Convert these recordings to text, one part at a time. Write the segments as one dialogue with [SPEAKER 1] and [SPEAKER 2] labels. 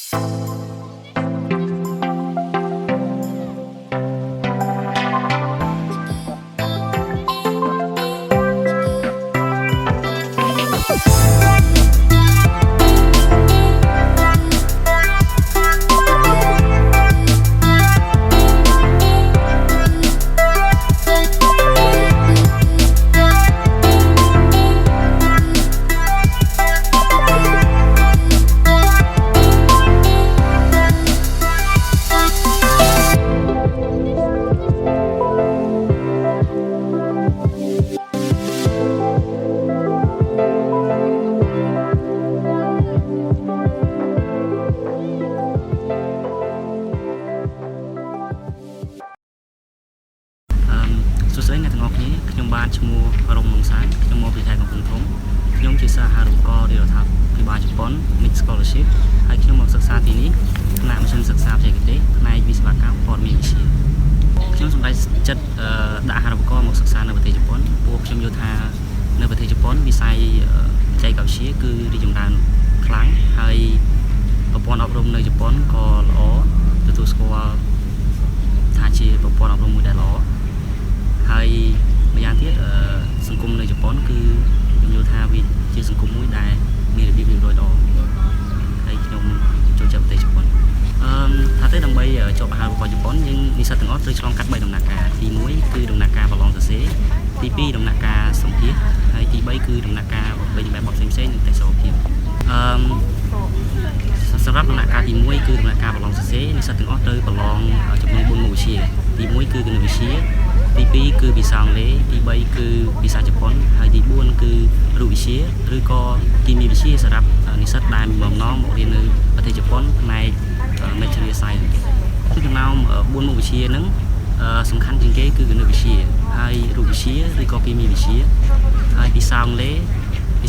[SPEAKER 1] សួស្តីអ្នកទាំងអស់គ្នាខ្ញុំបានឈ្មោះរំលងសាយខ្ញុំមកពីខេត្តកំពង់ធំខ្ញុំជាសិស្សអាហារូបករណ៍រាជរដ្ឋាភិបាលជប៉ុន Mix Scholarship ហើយខ្ញុំមកសិក្សាទីនេះផ្នែកមធ្យមសិក្សាបច្ចេកទេសផ្នែកវិស្វកម្មព័ត៌មានវិទ្យាខ្ញុំសម្រេចចិត្តដាក់អាហារូបករណ៍មកសិក្សានៅប្រទេសជប៉ុនព្រោះខ្ញុំយល់ថានៅប្រទេសជប៉ុនវិស័យបច្ចេកវិទ្យាគឺរីកចម្រើនខ្លាំងហើយប្រព័ន្ធអប់រំនៅជប៉ុនក៏ល្អទទួលស្គាល់ថាជាប្រព័ន្ធអប់រំមួយដែលល្អហើយម្យ៉ាងទៀតសង្គមនៅជប៉ុនគឺខ្ញុំយល់ថាវាជាសង្គមមួយដែលមានរបៀបរៀបរយល្អហើយខ្ញុំចូលចិត្តប្រទេសជប៉ុនថាទៅដើម្បីជាប់អាហារូបករណ៍ជប៉ុនយើងនិស្សិតទាំងអស់ត្រូវឆ្លងកាត់3ដំណាក់កាលទី1គឺដំណាក់កាលប្រឡងសរសេរទី2ដំណាក់កាលសម្ភាសន៍ហើយទី3គឺដំណាក់កាលបំពេញបែបបទផ្សេងៗនិងតេស្តសុខភាពសម្រាប់ដំណាក់កាលទី1គឺដំណាក់កាលប្រឡងសរសេរនិស្សិតទាំងអស់ត្រូវប្រឡងចំនួន4មុខវិជ្ជាទី1គឺគណិតវិទ្យាទី2គឺភាសាអង់គ្លេសទី3គឺភាសាជប៉ុនហើយទី4គឺរូបវិទ្យាឬក៏គីមីវិទ្យាសម្រាប់និស្សិតដែលមានបំណងមករៀននៅប្រទេសជប៉ុនផ្នែក Material Science គឺចំណោម4មុខវិជ្ជាហ្នឹងសំខាន់ជាងគេគឺគណិតវិទ្យាហើយរូបវិទ្យាឬក៏គីមីវិទ្យាហើយភាសាអង់គ្លេ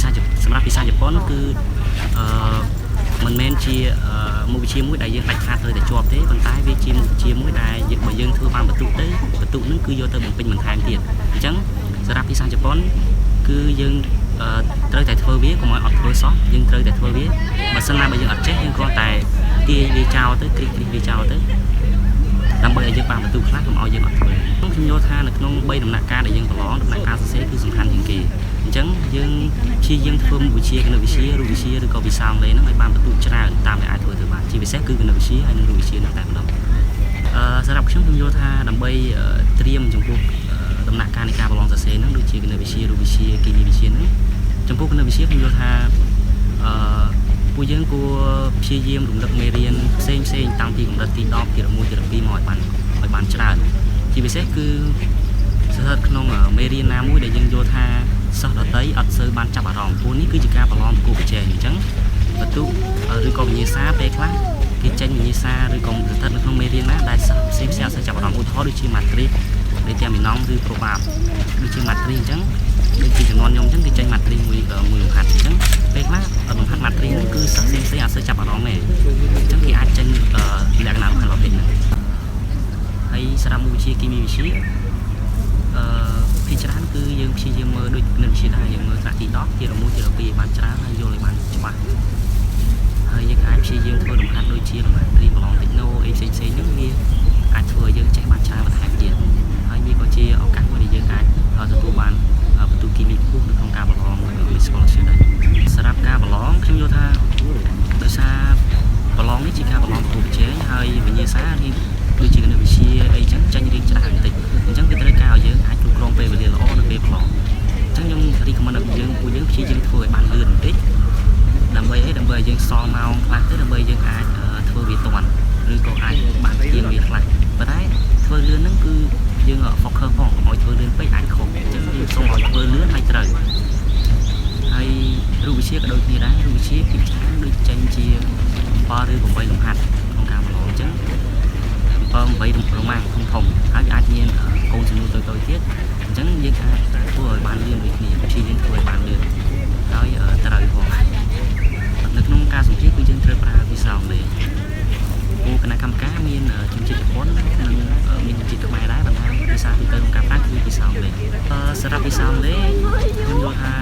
[SPEAKER 1] សសម្រាប់ភាសាជប៉ុនគឺមិនមែនជាមុខវិជ្ជាមួយដែលយើងដាច់ខាតត្រូវតែជាប់ទេប៉ុន្តែវាជាមុខវិជ្ជាមួយដែលបើយើងធ្វើបានបន្ទុកទៅបន្ទុកហ្នឹងគឺយកទៅបំពេញបន្ថែមទៀតអញ្ចឹងសម្រាប់ភាសាជប៉ុនគឺយើងត្រូវតែធ្វើវាកុំឲ្យអត់ធ្វើសោះយើងត្រូវតែធ្វើវាបើសិនណាបើយើងអត់ចេះយើងគ្រាន់តែទាយវាចោលទៅគ្រីកវាចោលទៅដើម្បីឲ្យយើងបានបន្ទុកខ្លះកុំឲ្យយើងអត់ធ្វើខ្ញុំយល់ថានៅក្នុង3ដំណាក់កាលដែលយើងប្រឡងដំណាក់កាលសរសេរគឺសំខាន់ជាងគេអញ្ចឹងយើងព្យាយាមធ្វើមុខវិជ្ជាគណិតវិទ្យារូបវិទ្យាឬក៏ភាសាអង់គ្លេសហ្នឹងឲ្យបានបន្ទុកច្រើនតាមដែលអាចធ្វើទៅបានជាពិសេសគឺគណិតវិទ្យាហើយនិងរូបវិទ្យានៅតែម្ដងសម្រាប់ខ្ញុំយល់ថាដើម្បីត្រៀមចំពោះដំណាក់កាលនៃការប្រឡងសរសេរហ្នឹងដូចជាគណិតវិទ្យារូបវិទ្យាគីមីវិទ្យាហ្នឹងចំពោះគណិតវិទ្យាខ្ញុំយល់ថាពួកយើងគួរព្យាយាមរំលឹកមេរៀនផ្សេងតាំងពីកម្រិតទី10ទី11ទី12មកឲ្យបានច្រើនជាពិសេសគឺស្ថិតក្នុងមេរៀនណាមួយដែលយើងយល់ថាសិស្សដទៃអត់សូវបានចាប់អារម្មណ៍ព្រោះនេះគឺជាការប្រឡងប្រកួតប្រជែងអញ្ចឹងបន្ទុកឬក៏វិញ្ញាសាពេលខ្លះគេចេញវិញ្ញាសាឬក៏ស្ថិតនៅក្នុងមេរៀនណាដែលសិស្សផ្សេងអត់សូវចាប់អារម្មណ៍ឧទាហរណ៍ដូចជាម៉ាត្រីកដែលទាំងមីណង់ឬប្រូបាបដូចជាម៉ាត្រីអញ្ចឹងដូចជាចំនួនខ្ញុំអញ្ចឹងគេចេញម៉ាត្រីមួយលំហាត់អញ្ចឹងពេលខ្លះលំហាត់ម៉ាត្រីហ្នឹងគឺសិស្សផ្សេងអត់សូវចាប់អារម្មណ៍ទេអញ្ចឹងគេអាចចេញលក្ខណៈលំហាត់ប្រភេទហ្នឹងហើយសម្រាប់មុខវិជ្ជាគីមីវិទ្យាភាគច្រើនគឺយើងព្យាយាមមើលដូចគណិតវិទ្យាដែរយើងមើលថ្នាក់ទី10ទី11ទី12ឲ្យបានច្រើនហើយយល់ឲ្យបានច្បាស់ហើយយើងអាចព្យាយាមធ្វើលំហាត់ដូចជាលំហាត់ត្រីប្រឡងតិចណូអីផ្សេងហ្នឹងវាអាចធ្វើឲ្យយើងចេះបានច្រើនបន្ថែមទៀតហើយវាក៏ជាឱកាសមួយដែលយើងអាចទទួលបានបន្ទុកគីមីខ្ពស់នៅក្នុងការប្រឡងMix Scholarship ដែរសម្រាប់ការប្រឡងខ្ញុំយល់ថាដោយសារប្រឡងនេះជាការប្រឡងប្រកួតប្រជែងហើយវិញ្ញាសានេះដូចជាគណិតវិទ្យាអីចឹងចាញ់រៀងច្រើនបន្តិចអញ្ចឹងវាត្រូវការឲ្យយើងអាចគ្រប់គ្រងពេលវេលាល្អនៅពេលប្រឡងអញ្ចឹងខ្ញុំរីកមិនឲ្យពួកយើងព្យាយាមធ្វើឲ្យបានលឿនបន្តិចដើម្បីឲ្យយើងសល់ម៉ោងខ្លះទៅដើម្បីយើងអាចធ្វើវាទាន់ឬក៏អាចបានទៀងវាខ្លះប៉ុន្តែធ្វើលឿនហ្នឹងគឺយើង focus ផងកុំឲ្យធ្វើលឿនពេកអាចខុសអញ្ចឹងយើងសូមឲ្យធ្វើលឿនហើយត្រូវហើយរូបវិទ្យាក៏ដូចគ្នាដែររូបវិទ្យាពីច្រើនដូចចេញជា7ឬ8លំហាត់ក្នុងការប្រឡងអញ្ចឹង7 8រម៉ាំងធំហើយអាចមានកូនចំនួនតូចទៀតអញ្ចឹងយើងអាចធ្វើឲ្យបានលឿនដូចគ្នាព្យាយាមធ្វើឲ្យបានលឿនហើយត្រូវផងនៅក្នុងការសម្ភាសន៍គឺយើងត្រូវប្រើភាសាអង់គ្លេសគណៈកម្មការមានជំនាញជប៉ុននិងមានជំនាញខ្មែរដែរប៉ុន្តែភាសាទូទៅក្នុងការប្រើគឺភាសាអង់គ្លេសសម្រាប់ភាសាអង់គ្លេសខ្ញុំយល់ថា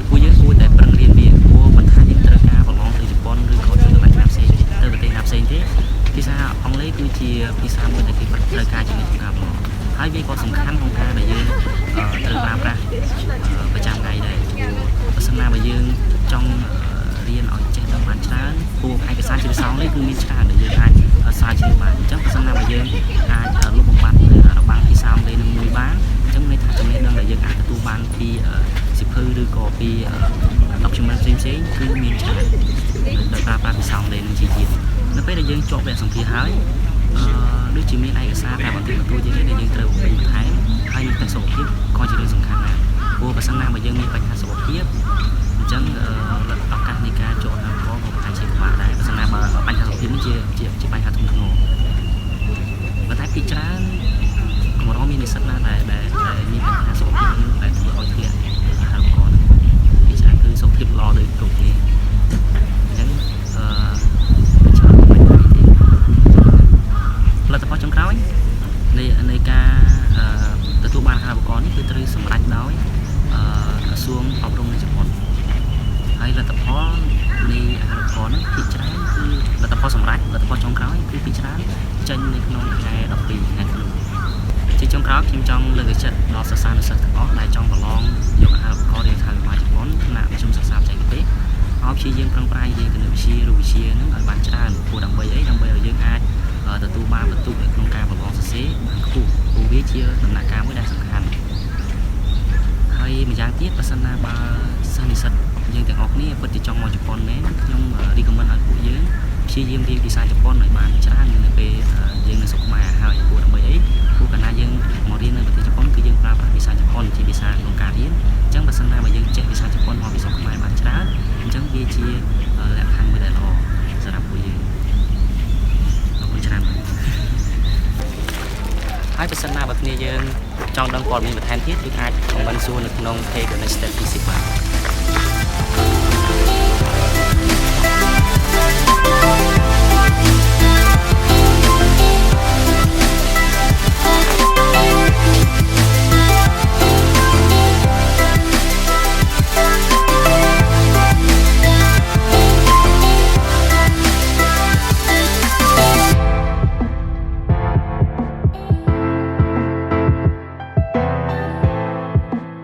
[SPEAKER 1] ពួកយើងគួរតែប្រឹងរៀនវាព្រោះបន្ថែមយើងត្រូវការប្រឡងទៅជប៉ុនឬក៏ទៅកន្លែងផ្សេ ភាសាមួយដែលគេត្រូវការជំនាញក្នុងការប្រឡងហើយវាក៏សំខាន់ក្នុងការដែលយើងត្រូវប្រើប្រាស់ប្រចាំថ្ងៃដែរព្រោះបើសិនណាបើយើងចង់រៀនឲ្យចេះដល់បានច្រើនព្រោះឯកសារជាភាសាអង់គ្លេសគឺមានច្រើនដែលយើងអាចស្រាវជ្រាវបានអញ្ចឹងបើសិនណាបើយើងអាចលុបបំបាត់របាំងភាសាអង់គ្លេសនឹងមួយបានអញ្ចឹងន័យថាចំណេះដឹងដែលយើងអាចទទួលបានពីសិភៅឬក៏ពី document ផ្សេងៗគឺមានច្រើនដោយប្រើប្រាស់ភាសាអង់គ្លេសនឹងជាយាននៅពេលដែលយើងជាប់វគ្គសម្ភាសន៍ហើយដូចជាមានឯកសារតែបន្តិចបន្តួចទៀតដែលយើងត្រូវបំពេញបន្ថែមហើយនឹងទាំងសុខភាពក៏ជារឿងសំខាន់ដែរព្រោះបើសិនណាបើយើងមានបញ្ហាសុខភាពអញ្ចឹងឱកាសនៃការជាប់អាហារូបករណ៍ក៏អាចជាពិបាកដែរបើសិនណាបើបញ្ហាសុខភាពនេះជាបញ្ហាធ្ងន់ធ្ងរប៉ុន្តែពីច្រើនកម្រមាននិស្សិតណាដែលមានបញ្ហាសុខភាពនេះដែលធ្វើឲ្យធ្លាក់អាហារូបករណ៍ពីច្រើនគឺសុខភាពល្អដូចគ្រប់គ្នាអញ្ចឹងច្រើនមិនដែរទេផលិតផលចុងក្រោយនៃការទទួលបានអាហារូបករណ៍នេះគឺត្រូវសម្រេចដោយក្រសួងអប់រំនៃជប៉ុនហើយលទ្ធផលនៃអាហារូបករណ៍នេះភាគច្រើនគឺលទ្ធផលសម្រេចលទ្ធផលចុងក្រោយគឺភាគច្រើនចេញនៅក្នុងថ្ងៃ12ថ្ងៃក្នុងជាចុងក្រោយខ្ញុំចង់លើកទឹកចិត្តដល់សិស្សានុសិស្សទាំងអស់ដែលចង់ប្រឡងយកអាហារូបករណ៍រៀនខាងវិទ្យាជប៉ុនថ្នាក់មធ្យមសិក្សាបច្ចេកទេសឲ្យព្យាយាមប្រឹងប្រែងរៀនគណិតវិទ្យារូបវិទ្យានឹងឲ្យបានច្រើនព្រោះដើម្បីអីដើម្បីឲ្យយើងអាចទទួលបានបន្ទុកនៅក្នុងការប្រឡងសរសេរបានខ្ពស់ព្រោះវាជាដំណាក់កាលមួយដែលសំខាន់ហើយម្យ៉ាងទៀតបើសិនណាបើសិស្សនិស្សិតយើងទាំងអស់គ្នាពិតជាចង់មកជប៉ុនមែនខ្ញុំ recommend ឲ្យពួកយើងព្យាយាមរៀនភាសាជប៉ុនឲ្យបានច្រើននៅពេលយើងនៅស្រុកខ្មែរហើយព្រោះដើម្បីអីព្រោះកាលណាយើងមករៀននៅប្រទេសជប៉ុនគឺយើងប្រើប្រាស់ភាសាជប៉ុនជាភាសាក្នុងការរៀនអញ្ចឹងបើសិនណាបើយើងចេះភាសាជប៉ុនមកពីស្រុកខ្មែរបានច្រើនអញ្ចឹងវាជាលក្ខខណ្ឌមួយដែលល្អសម្រាប់ពួកយើងអរគុណច្រើនហើយបើសិនណាបើគ្នាយើងចង់ដឹងព័ត៌មានបន្ថែមទៀតគឺអាច comment សួរនៅក្នុង page នៃ Step 20 បាទ